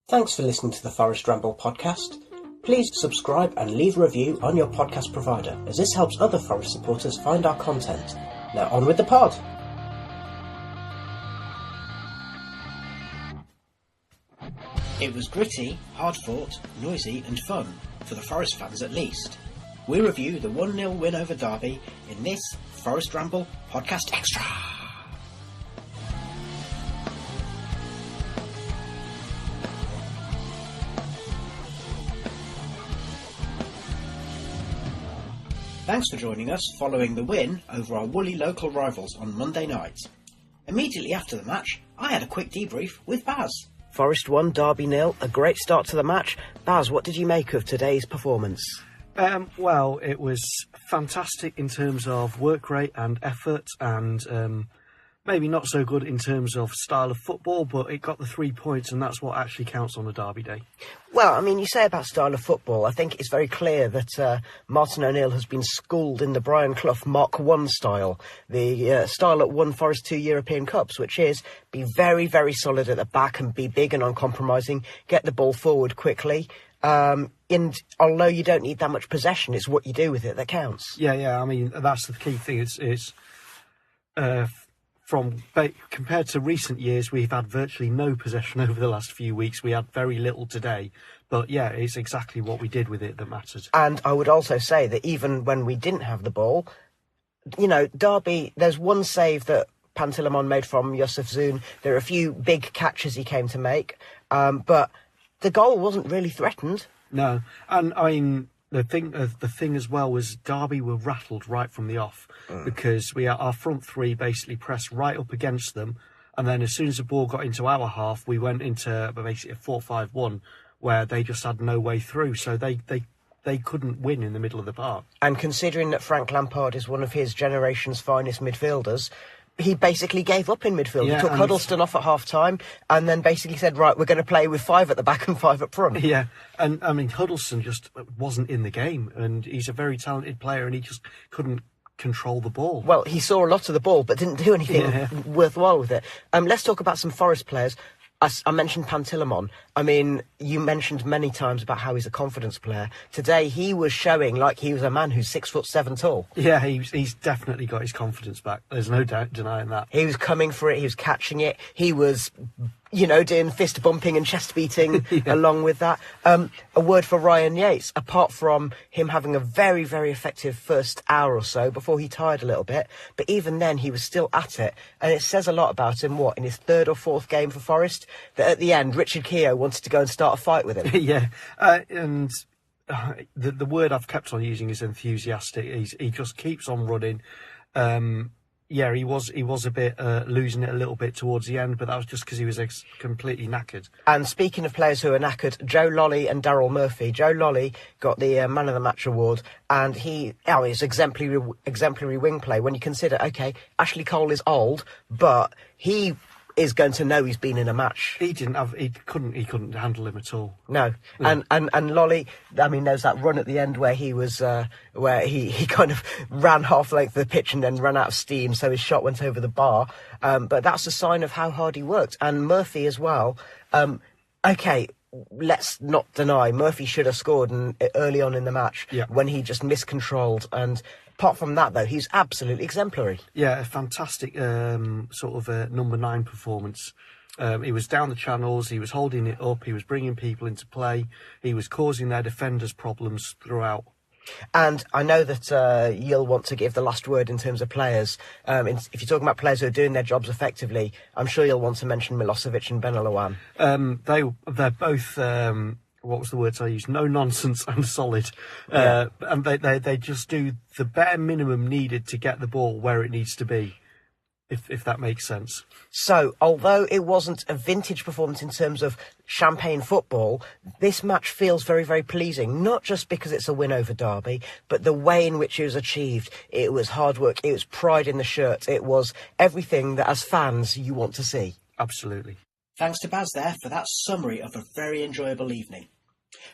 Thanks for listening to the Forest Ramble podcast. Please subscribe and leave a review on your podcast provider, as this helps other Forest supporters find our content. Now on with the pod. It was gritty, hard-fought, noisy and fun, for the Forest fans at least. We review the 1-0 win over Derby in this Forest Ramble Podcast Extra. Thanks for joining us following the win over our woolly local rivals on Monday night. Immediately after the match, I had a quick debrief with Baz. Forest 1, Derby 0, a great start to the match. Baz, what did you make of today's performance? Well, it was fantastic in terms of work rate and effort, and maybe not so good in terms of style of football, but it got the 3 points, and that's what actually counts on a Derby day. Well, I mean, you say about style of football, I think it's very clear that Martin O'Neill has been schooled in the Brian Clough Mark 1 style, the style that won Forest 2 European Cups, which is be very, very solid at the back and be big and uncompromising, get the ball forward quickly. And although you don't need that much possession, it's what you do with it that counts. Yeah. I mean, that's the key thing. It's compared to recent years, we've had virtually no possession over the last few weeks. We had very little today. But yeah, it's exactly what we did with it that mattered. And I would also say that even when we didn't have the ball, you know, Derby, there's one save that Pantilimon made from Yusuf Zoon. There are a few big catches he came to make. But the goal wasn't really threatened. No, and I mean the thing as well was Derby were rattled right from the off because our front three basically pressed right up against them, and then as soon as the ball got into our half, we went into basically a 4-5-1 where they just had no way through. So they couldn't win in the middle of the park. And considering that Frank Lampard is one of his generation's finest midfielders, he basically gave up in midfield. He took Huddleston off at half-time and then basically said, right, we're going to play with 5 at the back and 5 up front. Yeah, and I mean, Huddleston just wasn't in the game, and he's a very talented player, and he just couldn't control the ball. Well, he saw a lot of the ball, but didn't do anything worthwhile with it. Let's talk about some Forest players. I mentioned Pantilimon. I mean, you mentioned many times about how he's a confidence player. Today, he was showing like he was a man who's 6'7" tall. Yeah, he's definitely got his confidence back. There's no doubt denying that. He was coming for it. He was catching it. He was, you know, doing fist bumping and chest beating along with that. A word for Ryan Yates, apart from him having a very, very effective first hour or so before he tired a little bit. But even then, he was still at it. And it says a lot about him, in his 3rd or 4th game for Forest, that at the end, Richard Keogh wanted to go and start a fight with him. Yeah, and the word I've kept on using is enthusiastic. He just keeps on running. Yeah, he was a bit losing it a little bit towards the end, but that was just because he was completely knackered. And speaking of players who are knackered, Joe Lolley and Daryl Murphy. Joe Lolley got the Man of the Match award, and his exemplary wing play. When you consider, okay, Ashley Cole is old, but he is going to know he's been in a match. He couldn't handle him at all. No. And Lolley, I mean, there's that run at the end where he was, where he kind of ran half length of the pitch and then ran out of steam, so his shot went over the bar. But that's a sign of how hard he worked. And Murphy as well. Okay, let's not deny, Murphy should have scored early on in the match when he just miscontrolled. And apart from that, though, he's absolutely exemplary. Yeah, a fantastic sort of number 9 performance. He was down the channels, he was holding it up, he was bringing people into play, he was causing their defenders problems throughout. And I know that you'll want to give the last word in terms of players. If you're talking about players who are doing their jobs effectively, I'm sure you'll want to mention Milosevic and Benalawan. They're both... what was the words I used? No nonsense and solid. And they just do the bare minimum needed to get the ball where it needs to be, if that makes sense. So, although it wasn't a vintage performance in terms of champagne football, this match feels very, very pleasing, not just because it's a win over Derby, but the way in which it was achieved. It was hard work, it was pride in the shirt, it was everything that as fans you want to see. Absolutely. Thanks to Baz there for that summary of a very enjoyable evening.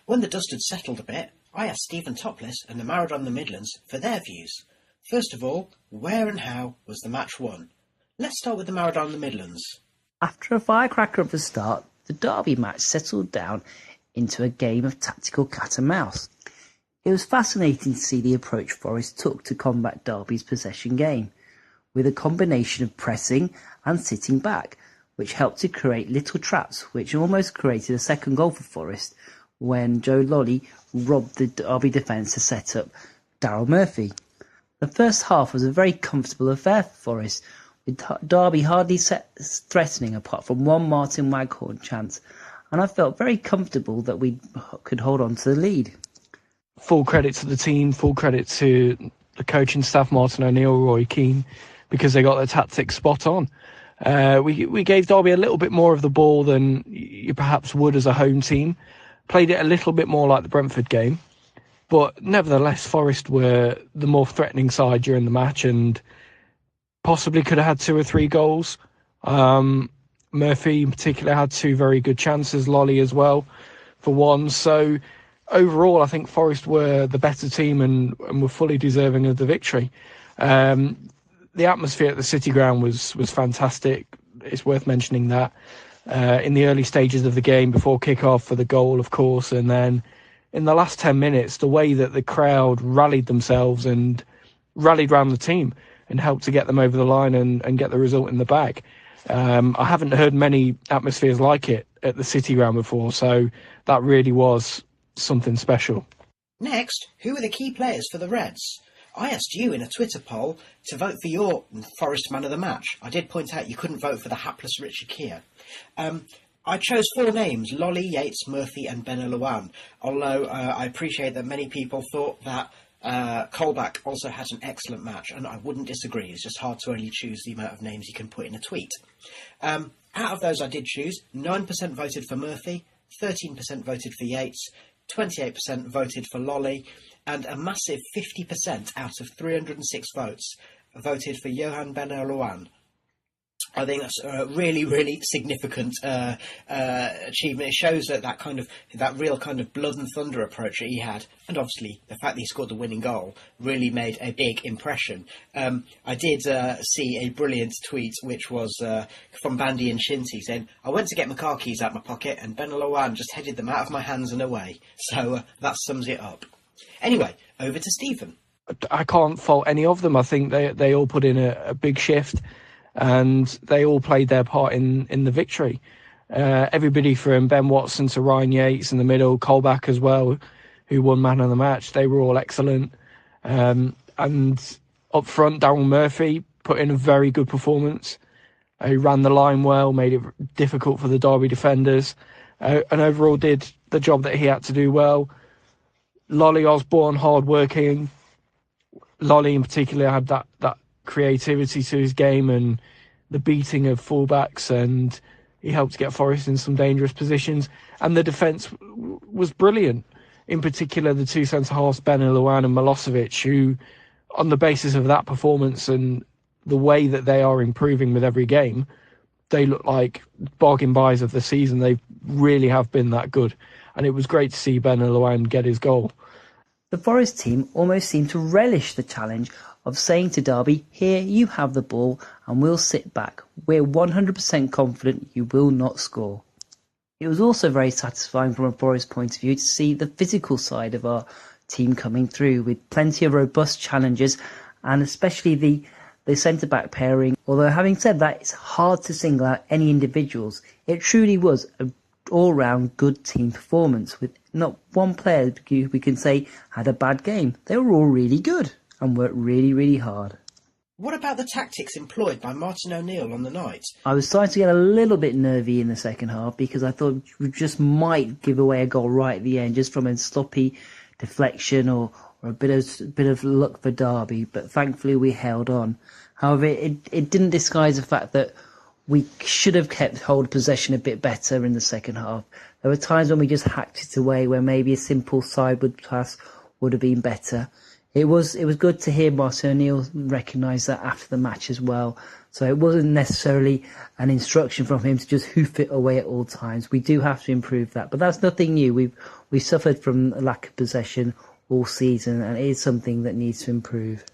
When the dust had settled a bit, I asked Stephen Toplis and the Maradona Of The Midlands for their views. First of all, where and how was the match won? Let's start with the Maradona Of The Midlands. After a firecracker of a start, the the Derby match settled down into a game of tactical cat and mouse. It was fascinating to see the approach Forest took to combat Derby's possession game, with a combination of pressing and sitting back, which helped to create little traps which almost created a second goal for Forest when Joe Lolly robbed the Derby defence to set up Daryl Murphy. The first half was a very comfortable affair for Forest, with Derby hardly threatening apart from one Martin Waghorn chance, and I felt very comfortable that we could hold on to the lead. Full credit to the team, full credit to the coaching staff, Martin O'Neill, Roy Keane, because they got their tactics spot on. We gave Derby a little bit more of the ball than you perhaps would as a home team. Played it a little bit more like the Brentford game. But nevertheless, Forest were the more threatening side during the match and possibly could have had 2 or 3 goals. Murphy in particular had 2 very good chances, Lolly as well for one. So overall, I think Forest were the better team and were fully deserving of the victory. The atmosphere at the City Ground was fantastic. It's worth mentioning that. In the early stages of the game, before kick-off for the goal, of course, and then in the last 10 minutes, the way that the crowd rallied themselves and rallied around the team and helped to get them over the line and get the result in the bag. I haven't heard many atmospheres like it at the City Ground before, so that really was something special. Next, who are the key players for the Reds? I asked you in a Twitter poll to vote for your Forest man of the match. I did point out you couldn't vote for the hapless Richard Keir. I chose 4 names: Lolly, Yates, Murphy and Ben Oluwan, although I appreciate that many people thought that Colback also had an excellent match, and I wouldn't disagree. It's just hard to only choose the amount of names you can put in a tweet. Out of those I did choose, 9% voted for Murphy, 13% voted for Yates, 28% voted for Lolly, and a massive 50% out of 306 votes voted for Johan Ben Oluwan. I think that's a really, really significant achievement. It shows that real kind of blood and thunder approach that he had, and obviously the fact that he scored the winning goal really made a big impression. I did see a brilliant tweet which was from Bandy and Shinty saying, "I went to get my car keys out of my pocket and Ben Oluwan just headed them out of my hands and away." So that sums it up. Anyway, over to Stephen. I can't fault any of them. I think they all put in a big shift, and they all played their part in the victory. Everybody from Ben Watson to Ryan Yates in the middle, Colback as well, who won man of the match, they were all excellent. And up front, Daryl Murphy put in a very good performance. He ran the line well, made it difficult for the Derby defenders, and overall did the job that he had to do well. Lolly Osborne, hard-working. Lolly in particular had that creativity to his game and the beating of fullbacks, and he helped get Forest in some dangerous positions. And the defence was brilliant. In particular, the 2 centre-halves, Ben Oluwan and Milosevic, who, on the basis of that performance and the way that they are improving with every game, they look like bargain buys of the season. They really have been that good. And it was great to see Ben Oluwan get his goal. The Forest team almost seemed to relish the challenge of saying to Derby, "Here, you have the ball and we'll sit back. We're 100% confident you will not score." It was also very satisfying from a Forest point of view to see the physical side of our team coming through with plenty of robust challenges, and especially the centre-back pairing. Although having said that, it's hard to single out any individuals. It truly was an all-round good team performance with not one player we can say had a bad game. They were all really good and worked really, really hard. What about the tactics employed by Martin O'Neill on the night? I was starting to get a little bit nervy in the second half because I thought we just might give away a goal right at the end just from a sloppy deflection or a bit of luck for Derby, but thankfully we held on. However, it didn't disguise the fact that we should have kept hold of possession a bit better in the second half. There were times when we just hacked it away where maybe a simple sideward pass would have been better. It was good to hear Martin O'Neill recognise that after the match as well. So it wasn't necessarily an instruction from him to just hoof it away at all times. We do have to improve that, but that's nothing new. We've suffered from a lack of possession all season, and it is something that needs to improve.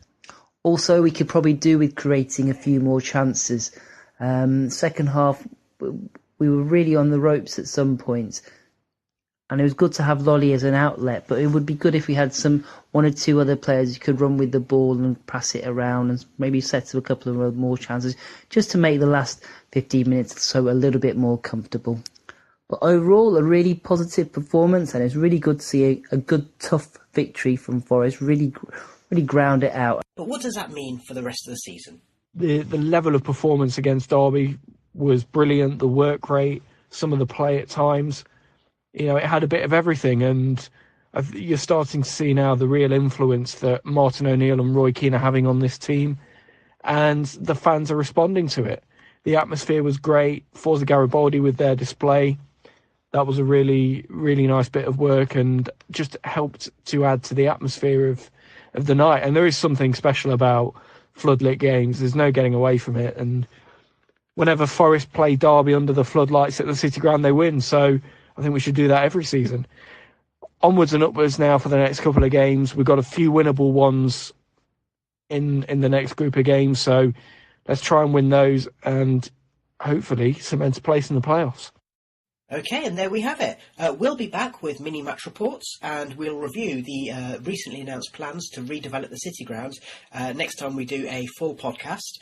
Also, we could probably do with creating a few more chances. Second half, we were really on the ropes at some points. And it was good to have Lolly as an outlet, but it would be good if we had one or two other players who could run with the ball and pass it around and maybe set up a couple of more chances, just to make the last 15 minutes or so a little bit more comfortable. But overall, a really positive performance, and it's really good to see a good, tough victory from Forest, really ground it out. But what does that mean for the rest of the season? The level of performance against Derby was brilliant, the work rate, some of the play at times. It had a bit of everything, and you're starting to see now the real influence that Martin O'Neill and Roy Keane are having on this team, and the fans are responding to it. The atmosphere was great. Forza Garibaldi with their display, that was a really, really nice bit of work and just helped to add to the atmosphere of the night. And there is something special about floodlit games. There's no getting away from it. And whenever Forest play Derby under the floodlights at the City Ground, they win. So I think we should do that every season. Onwards and upwards now for the next couple of games. We've got a few winnable ones in the next group of games. So let's try and win those and hopefully cement a place in the playoffs. Okay, and there we have it. We'll be back with mini match reports, and we'll review the recently announced plans to redevelop the City Ground next time we do a full podcast.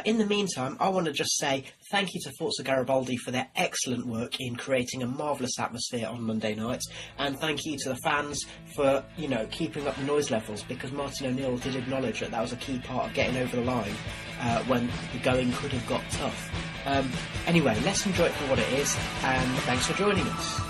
In the meantime, I want to just say thank you to Forza Garibaldi for their excellent work in creating a marvellous atmosphere on Monday nights, and thank you to the fans for, keeping up the noise levels, because Martin O'Neill did acknowledge that was a key part of getting over the line when the going could have got tough. Anyway, let's enjoy it for what it is, and thanks for joining us.